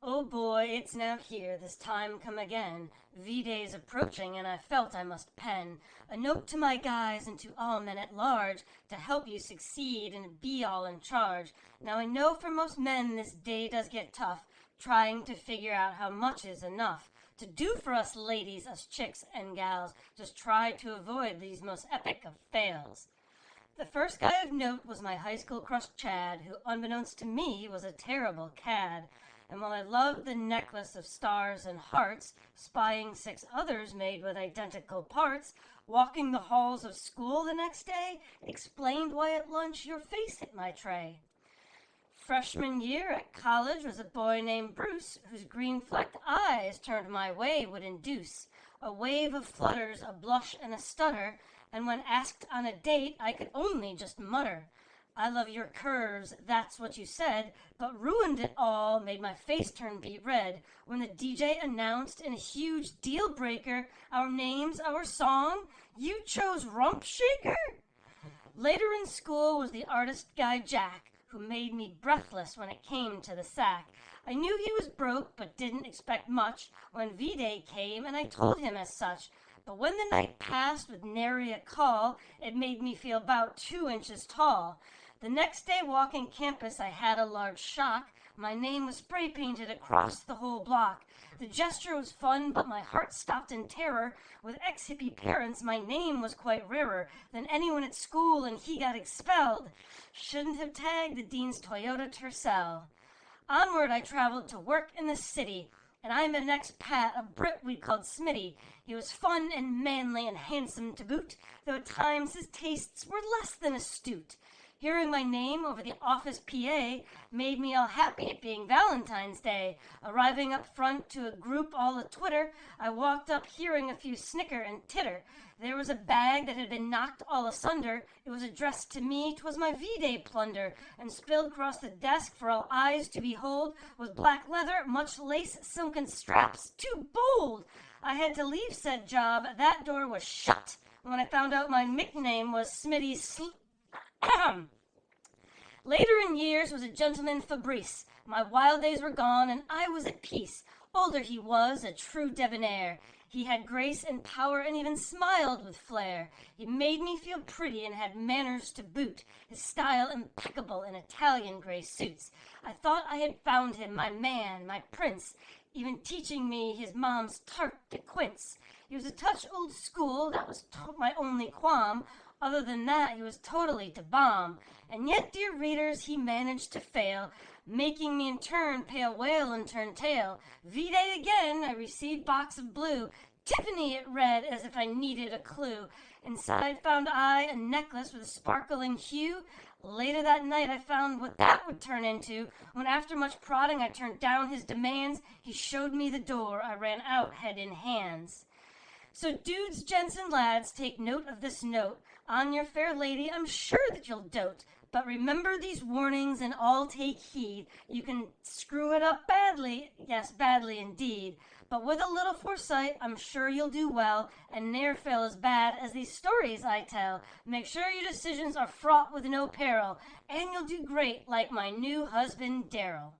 Oh boy, it's now here, this time come again. V-Day's approaching, and I felt I must pen a note to my guys and to all men at large, to help you succeed and be all in charge. Now I know for most men this day does get tough, trying to figure out how much is enough to do for us ladies, us chicks and gals. Just try to avoid these most epic of fails. The first guy of note was my high school crush Chad, who unbeknownst to me was a terrible cad. And while I loved the necklace of stars and hearts, spying 6 others made with identical parts, walking the halls of school the next day, explained why at lunch your face hit my tray. Freshman year at college was a boy named Bruce, whose green flecked eyes turned my way would induce a wave of flutters, a blush and a stutter, and when asked on a date, I could only just mutter, "I love your curves, that's what you said," but ruined it all, made my face turn beet red, when the DJ announced in a huge deal breaker, our names, our song, you chose Rump Shaker? Later in school was the artist guy Jack, who made me breathless when it came to the sack. I knew he was broke, but didn't expect much when V-Day came, and I told him as such. But when the night passed with nary a call, it made me feel about 2 inches tall. The next day walking campus I had a large shock. My name was spray painted across the whole block. The gesture was fun, but my heart stopped in terror. With ex-hippie parents, my name was quite rarer than anyone at school, and he got expelled. Shouldn't have tagged the dean's Toyota Tercel. Onward I traveled to work in the city, and I met an ex-pat, a Brit we called Smitty. He was fun and manly and handsome to boot, though at times his tastes were less than astute. Hearing my name over the office PA made me all happy at being Valentine's Day. Arriving up front to a group all a-twitter, I walked up hearing a few snicker and titter. There was a bag that had been knocked all asunder. It was addressed to me, 'twas my V-Day plunder, and spilled across the desk for all eyes to behold was black leather, much lace, silken straps, too bold. I had to leave said job, that door was shut, when I found out my nickname was Smitty's Later in years was a gentleman Fabrice. My wild days were gone, and I was at peace. Older he was, a true debonair. He had grace and power, and even smiled with flair. He made me feel pretty, and had manners to boot. His style impeccable in Italian gray suits. I thought I had found him, my man, my prince, even teaching me his mom's tart de quince. He was a touch old school, that was my only qualm. Other than that, he was totally to bomb. And yet, dear readers, he managed to fail, making me in turn pale whale and turn tail. V-Day again, I received box of blue. Tiffany, it read, as if I needed a clue. Inside found I a necklace with a sparkling hue. Later that night I found what that would turn into, when after much prodding I turned down his demands. He showed me the door. I ran out head in hands. So dudes, gents, and lads, take note of this note. On your fair lady, I'm sure that you'll dote. But remember these warnings and all take heed. You can screw it up badly, yes, badly indeed. But with a little foresight, I'm sure you'll do well, and ne'er fail as bad as these stories I tell. Make sure your decisions are fraught with no peril, and you'll do great like my new husband, Daryl.